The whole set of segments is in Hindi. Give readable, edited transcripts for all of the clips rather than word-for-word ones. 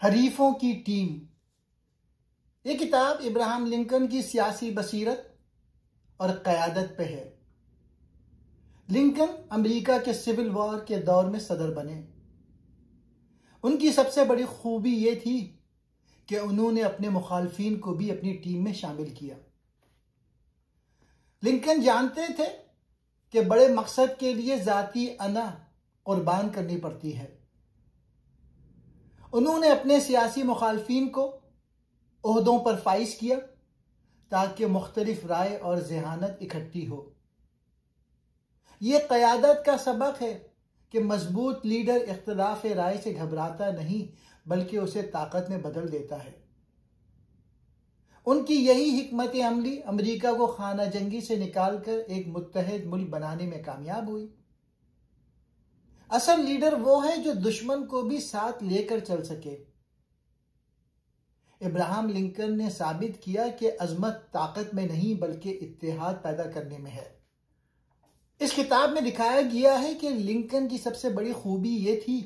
हरीफों की टीम। ये किताब इब्राहम लिंकन की सियासी बसीरत और क़यादत पे है। लिंकन अमेरिका के सिविल वॉर के दौर में सदर बने। उनकी सबसे बड़ी खूबी ये थी कि उन्होंने अपने मुखालफिन को भी अपनी टीम में शामिल किया। लिंकन जानते थे कि बड़े मकसद के लिए जाती अना कुर्बान करनी पड़ती है। उन्होंने अपने सियासी मुखालफिन को ओहदों पर फाइज किया ताकि मुख्तलिफ राय और जहानत इकट्ठी हो। ये क़यादत का सबक है कि मजबूत लीडर इख्तिलाफ राय से घबराता नहीं बल्कि उसे ताकत में बदल देता है। उनकी यही हिकमत अमली अमेरिका को खाना जंगी से निकालकर एक मुत्तहिद मुल्क बनाने में कामयाब हुई। असल लीडर वो है जो दुश्मन को भी साथ लेकर चल सके। इब्राहम लिंकन ने साबित किया कि अजमत ताकत में नहीं बल्कि इत्तेहाद पैदा करने में है। इस किताब में दिखाया गया है कि लिंकन की सबसे बड़ी खूबी ये थी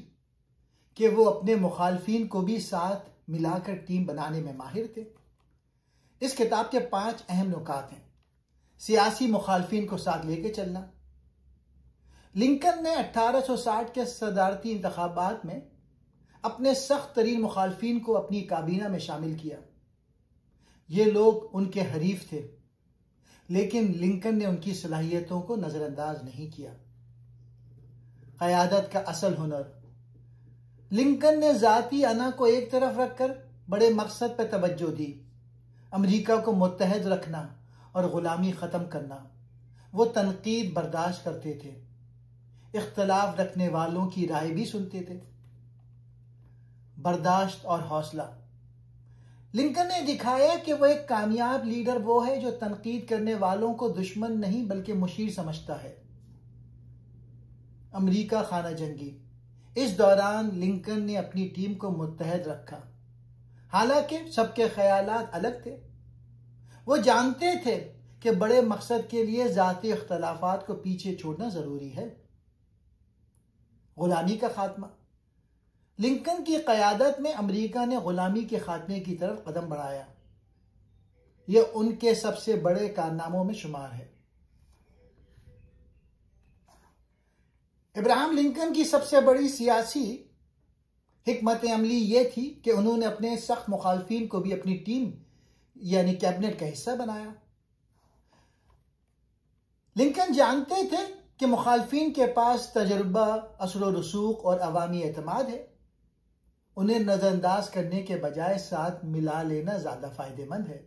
कि वो अपने मुखालफिन को भी साथ मिलाकर टीम बनाने में माहिर थे। इस किताब के 5 अहम नुकात हैं। सियासी मुखालफिन को साथ लेके चलना। लिंकन ने 1860 के सदारती इंतखाबात में अपने सख्त तरीन मुखालफिन को अपनी काबीना में शामिल किया। ये लोग उनके हरीफ थे, लेकिन लिंकन ने उनकी सलाहियतों को नजरअंदाज नहीं किया। क़यादत का असल हुनर। लिंकन ने जाती अना को एक तरफ रखकर बड़े मकसद पर तवज्जो दी। अमेरिका को मुत्तहद रखना और गुलामी ख़त्म करना। वो तनकीद बर्दाश्त करते थे, इख्तलाफ रखने वालों की राय भी सुनते थे। बर्दाश्त और हौसला। लिंकन ने दिखाया कि वह एक कामयाब लीडर वो है जो तनकीद करने वालों को दुश्मन नहीं बल्कि मुशीर समझता है। अमेरिका खाना जंगी। इस दौरान लिंकन ने अपनी टीम को मुत्तहद रखा, हालांकि सबके ख्यालात अलग थे। वो जानते थे कि बड़े मकसद के लिए जाती इख्तलाफात को पीछे छोड़ना जरूरी है। गुलामी का खात्मा। लिंकन की क़यादत में अमेरिका ने गुलामी के खात्मे की तरफ कदम बढ़ाया। यह उनके सबसे बड़े कारनामों में शुमार है। इब्राहम लिंकन की सबसे बड़ी सियासी हिकमत अमली यह थी कि उन्होंने अपने सख्त मुखालफिन को भी अपनी टीम यानी कैबिनेट का हिस्सा बनाया। लिंकन जानते थे कि मुखालफिन के पास तजुर्बा, असर रसूख और अवामी एतमाद है। उन्हें नजरअंदाज करने के बजाय साथ मिला लेना ज्यादा फायदेमंद है।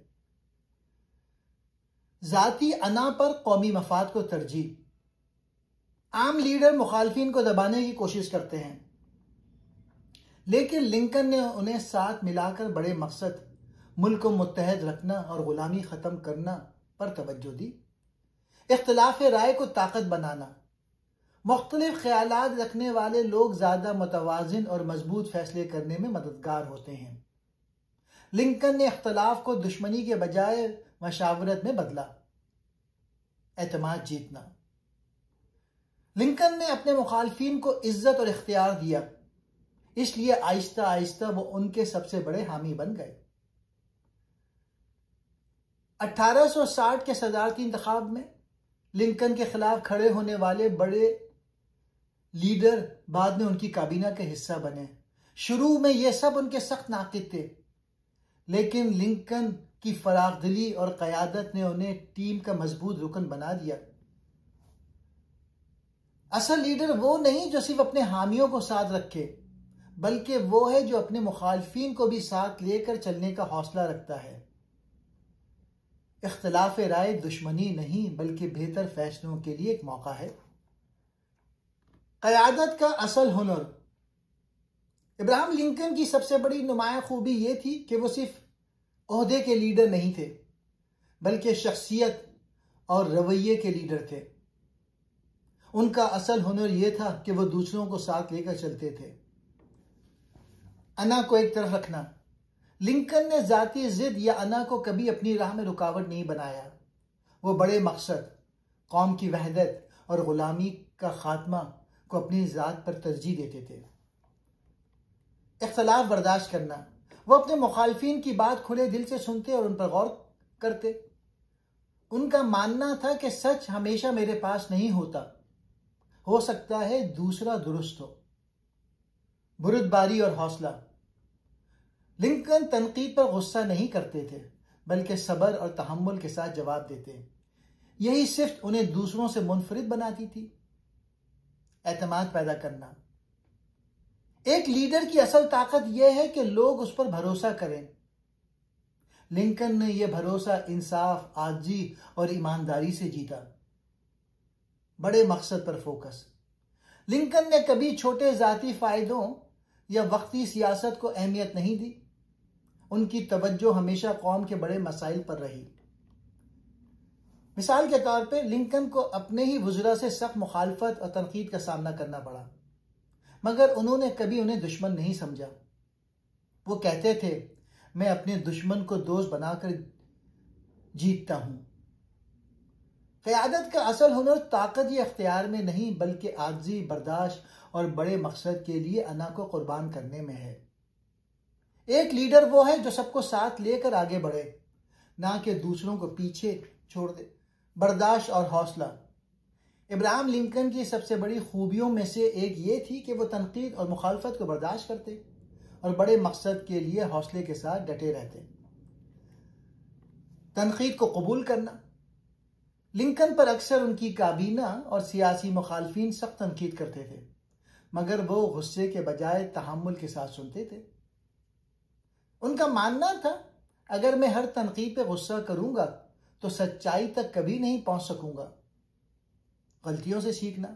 जाती अना पर कौमी मफाद को तरजीह। आम लीडर मुखालफिन को दबाने की कोशिश करते हैं, लेकिन लिंकन ने उन्हें साथ मिलाकर बड़े मकसद, मुल्क को मुत्तहद रखना और गुलामी खत्म करना पर तवज्जो दी। इख्तिलाफ राय को ताकत बनाना। मुख्तलिफ ख्यालात रखने वाले लोग ज्यादा मुतवाजिन और मजबूत फैसले करने में मददगार होते हैं। लिंकन ने इख्तिलाफ को दुश्मनी के बजाय मशावरत में बदला। एतमाद जीतना। लिंकन ने अपने मुखालफिन को इज्जत और इख्तियार दिया, इसलिए आहिस्ता आहिस्ता वो उनके सबसे बड़े हामी बन गए। 1860 के सदारती इंतखाब में लिंकन के खिलाफ खड़े होने वाले बड़े लीडर बाद में उनकी काबीना के हिस्सा बने। शुरू में ये सब उनके सख्त नाकिद थे, लेकिन लिंकन की फराखदिली और क़यादत ने उन्हें टीम का मजबूत रुकन बना दिया। असल लीडर वो नहीं जो सिर्फ अपने हामियों को साथ रखे, बल्कि वो है जो अपने मुखालफिन को भी साथ लेकर चलने का हौसला रखता है। इख्तिलाफ राय दुश्मनी नहीं बल्कि बेहतर फैसलों के लिए एक मौका है। क़यादत का असल हुनर। इब्राहम लिंकन की सबसे बड़ी नुमाया खूबी यह थी कि वो सिर्फ ओहदे के लीडर नहीं थे बल्कि शख्सियत और रवैये के लीडर थे। उनका असल हुनर यह था कि वो दूसरों को साथ लेकर चलते थे। अना को एक तरफ रखना। लिंकन ने जाती जिद या अना को कभी अपनी राह में रुकावट नहीं बनाया। वो बड़े मकसद, कौम की वहदत और गुलामी का खात्मा को अपनी जात पर तरजीह देते थे। इख्तलाफ बर्दाश्त करना। वो अपने मुखालफिन की बात खुले दिल से सुनते और उन पर गौर करते। उनका मानना था कि सच हमेशा मेरे पास नहीं होता, हो सकता है दूसरा दुरुस्त हो। बुरुदबारी और हौसला। लिंकन तनकीद पर गुस्सा नहीं करते थे, बल्कि सब्र और तहम्मुल के साथ जवाब देते। यही सिर्फ उन्हें दूसरों से मुनफरिद बनाती थी। एतमाद पैदा करना। एक लीडर की असल ताकत यह है कि लोग उस पर भरोसा करें। लिंकन ने यह भरोसा इंसाफ, आजी और ईमानदारी से जीता। बड़े मकसद पर फोकस। लिंकन ने कभी छोटे जाती फायदों या वक्ती सियासत को अहमियत नहीं दी। उनकी तवज्जो हमेशा कौम के बड़े मसाइल पर रही। मिसाल के तौर पे लिंकन को अपने ही वज़रा से सख्त मुखालफत और तनकीद का सामना करना पड़ा, मगर उन्होंने कभी उन्हें दुश्मन नहीं समझा। वो कहते थे, मैं अपने दुश्मन को दोस्त बनाकर जीतता हूं। क़यादत का असल हुनर ताकत या इख्तियार में नहीं, बल्कि आजिज़ी, बर्दाश्त और बड़े मकसद के लिए अना को कुर्बान करने में है। एक लीडर वो है जो सबको साथ लेकर आगे बढ़े, ना कि दूसरों को पीछे छोड़ दे। बर्दाश्त और हौसला। इब्राहिम लिंकन की सबसे बड़ी खूबियों में से एक ये थी कि वो तनकीद और मुखालफत को बर्दाश्त करते और बड़े मकसद के लिए हौसले के साथ डटे रहते। तनकीद को कबूल करना। लिंकन पर अक्सर उनकी काबीना और सियासी मुखालफिन सख्त तनकीद करते थे, मगर वो गुस्से के बजाय तहम्मुल के साथ सुनते थे। उनका मानना था, अगर मैं हर तनकीद पे गुस्सा करूंगा तो सच्चाई तक कभी नहीं पहुंच सकूंगा। गलतियों से सीखना।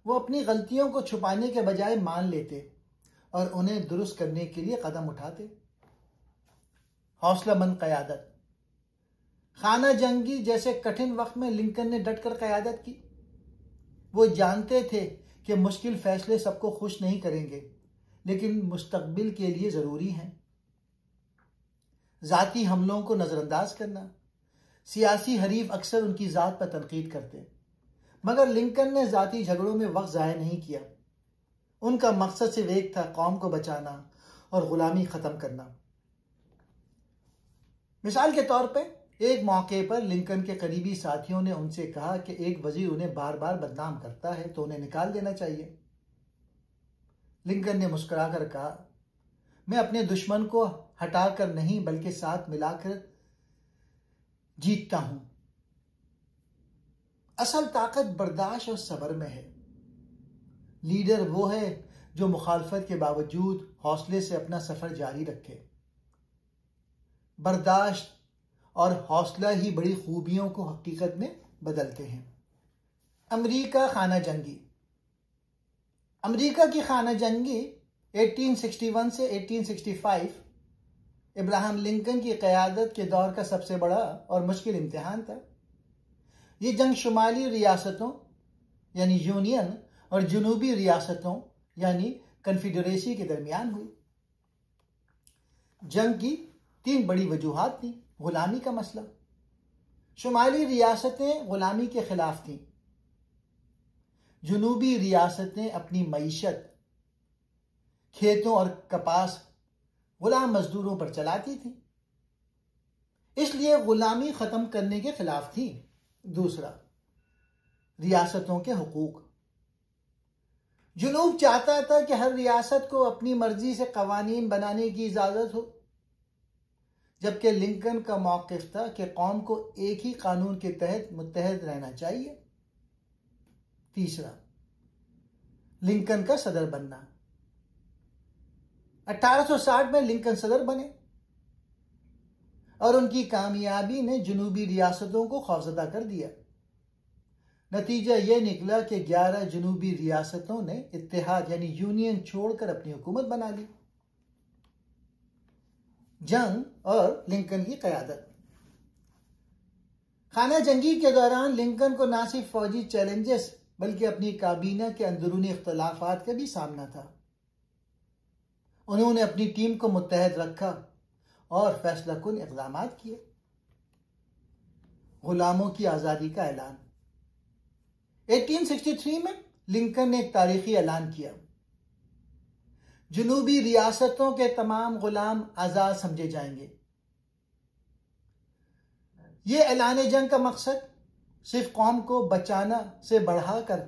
वो अपनी गलतियों को छुपाने के बजाय मान लेते और उन्हें दुरुस्त करने के लिए कदम उठाते। हौसलामंद क़यादत। खाना जंगी जैसे कठिन वक्त में लिंकन ने डटकर क़यादत की। वो जानते थे कि मुश्किल फैसले सबको खुश नहीं करेंगे, लेकिन मुस्तकबिल के लिए ज़रूरी हैं। ज़ाती हमलों को नज़रअंदाज करना। सियासी हरीफ अक्सर उनकी ज़ात पर तनकीद करते, मगर लिंकन ने ज़ाती झगड़ों में वक्त ज़ाया नहीं किया। उनका मकसद सिर्फ एक था, कौम को बचाना और ग़ुलामी ख़त्म करना। मिसाल के तौर पे एक मौके पर लिंकन के करीबी साथियों ने उनसे कहा कि एक वज़ीर उन्हें बार बार बदनाम करता है तो उन्हें निकाल देना चाहिए। लिंकन ने मुस्कुराकर कहा, मैं अपने दुश्मन को हटाकर नहीं, बल्कि साथ मिलाकर जीतता हूं। असल ताकत बर्दाश्त और सब्र में है। लीडर वो है जो मुखालफत के बावजूद हौसले से अपना सफर जारी रखे। बर्दाश्त और हौसला ही बड़ी खूबियों को हकीकत में बदलते हैं। अमेरिका खाना जंगी। अमेरिका की खाना जंगी 1861 से 1865 इब्राहिम लिंकन की क़यादत के दौर का सबसे बड़ा और मुश्किल इम्तिहान था। ये जंग शुमाली रियासतों यानी यूनियन और जनूबी रियासतों यानी कन्फेडरेसी के दरमियान हुई। जंग की 3 बड़ी वजूहात थी। गुलामी का मसला। शुमाली रियासतें गुलामी के खिलाफ थीं। जनूबी रियासतें अपनी मईशत, खेतों और कपास गुलाम मजदूरों पर चलाती थी, इसलिए गुलामी खत्म करने के खिलाफ थी। दूसरा, रियासतों के हुकूक। जुनूब चाहता था कि हर रियासत को अपनी मर्जी से कवानीन बनाने की इजाजत हो, जबकि लिंकन का मौक़िफ़ था कि कौम को एक ही कानून के तहत मुत्तहद रहना चाहिए। तीसरा, लिंकन का सदर बनना। 1860 में लिंकन सदर बने और उनकी कामयाबी ने जनूबी रियासतों को खौफज़दा कर दिया। नतीजा यह निकला कि 11 जनूबी रियासतों ने इत्तेहाद यानी यूनियन छोड़कर अपनी हुकूमत बना ली। जंग और लिंकन की क़यादत। खाना जंगी के दौरान लिंकन को न सिर्फ फौजी चैलेंजेस बल्कि अपनी काबीना के अंदरूनी इख्तलाफात का भी सामना था। उन्होंने अपनी टीम को मुत्तहद रखा और फैसला कुन इक़दाम किए। गुलामों की आज़ादी का ऐलान। 1863 में लिंकन ने एक तारीखी ऐलान किया। जुनूबी रियासतों के तमाम गुलाम आज़ाद समझे जाएंगे। ये ऐलान जंग का मकसद सिर्फ कौम को बचाना से बढ़ाकर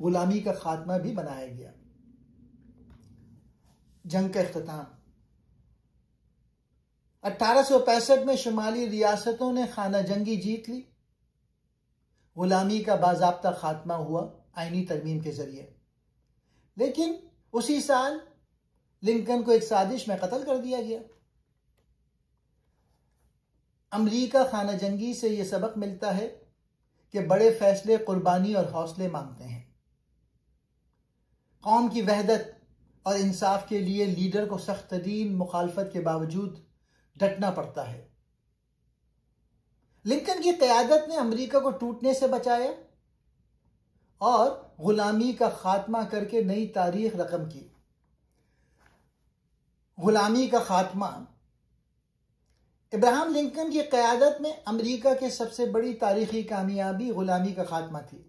गुलामी का खात्मा भी बनाया गया। जंग का इख्तिताम 1865 में शुमाली रियासतों ने खाना जंगी जीत ली। गुलामी का बाज़ाब्ता खात्मा हुआ आईनी तरमीम के जरिए। लेकिन उसी साल लिंकन को एक साजिश में कत्ल कर दिया गया। अमरीका खाना जंगी से यह सबक मिलता है कि बड़े फैसले कुर्बानी और हौसले मांगते हैं। कौम की वहदत और इंसाफ के लिए लीडर को सख्त तरीन मुखालफत के बावजूद डटना पड़ता है। लिंकन की क़यादत ने अमरीका को टूटने से बचाया और गुलामी का खात्मा करके नई तारीख रकम की। गुलामी का खात्मा इब्राहिम लिंकन की क़यादत में अमरीका के सबसे बड़ी तारीखी कामयाबी गुलामी का खात्मा थी।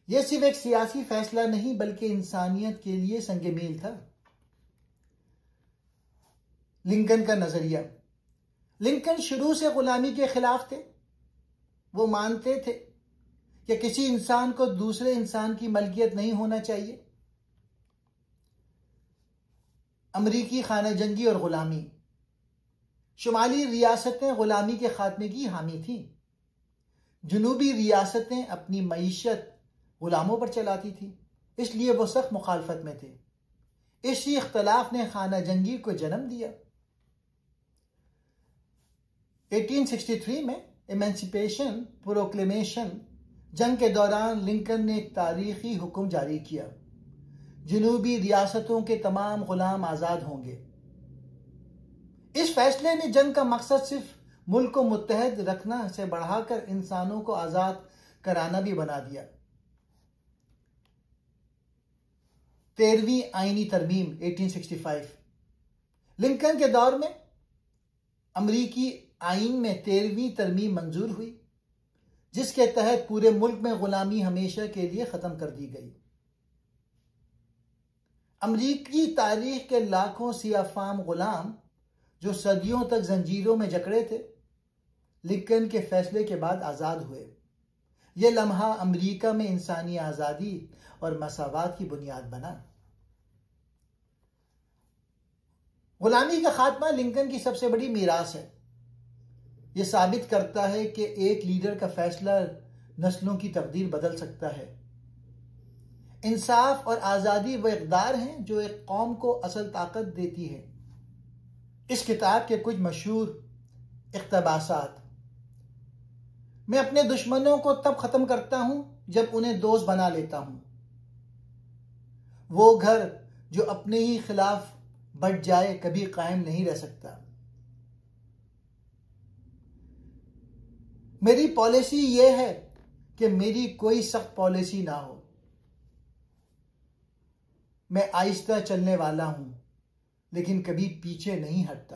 यह सिर्फ एक सियासी फैसला नहीं बल्कि इंसानियत के लिए संग मील था। लिंकन का नजरिया। लिंकन शुरू से गुलामी के खिलाफ थे। वो मानते थे कि किसी इंसान को दूसरे इंसान की मलकियत नहीं होना चाहिए। अमरीकी खाना जंगी और गुलामी। शुमाली रियासतें गुलामी के खात्मे की हामी थीं। जुनूबी रियासतें अपनी मईशत गुलामों पर चलाती थी, इसलिए वो सख्त मुखालफत में थे। इसी इख्तलाफ ने खाना जंगी को जन्म दिया। 1863 में इमेंसिपेशन प्रोक्लेमेशन जंग के दौरान लिंकन ने एक तारीखी हुक्म जारी किया। जुनूबी रियासतों के तमाम गुलाम आज़ाद होंगे। इस फैसले ने जंग का मकसद सिर्फ मुल्क को मुत्तहद रखना से बढ़ाकर इंसानों को आज़ाद कराना भी बना दिया। 13वीं आईनी तरमीम 1865। लिंकन के दौर में अमरीकी आईन में 13वीं तरमीम मंजूर हुई, जिसके तहत पूरे मुल्क में गुलामी हमेशा के लिए खत्म कर दी गई। अमरीकी तारीख के लाखों सियाफाम गुलाम जो सदियों तक जंजीरों में जकड़े थे, लिंकन के फैसले के बाद आज़ाद हुए। यह लम्हा अमरीका में इंसानी आज़ादी और मसावात की बुनियाद बना। गुलामी का खात्मा लिंकन की सबसे बड़ी मीरास है। यह साबित करता है कि एक लीडर का फैसला नस्लों की तकदीर बदल सकता है। इंसाफ और आज़ादी वह इक़दार हैं जो एक कौम को असल ताकत देती है। इस किताब के कुछ मशहूर इक़्तिबासात। मैं अपने दुश्मनों को तब ख़त्म करता हूं जब उन्हें दोस्त बना लेता हूं। वो घर जो अपने ही खिलाफ बढ़ जाए कभी कायम नहीं रह सकता। मेरी पॉलिसी यह है कि मेरी कोई सख्त पॉलिसी ना हो। मैं आहिस्ता चलने वाला हूं लेकिन कभी पीछे नहीं हटता।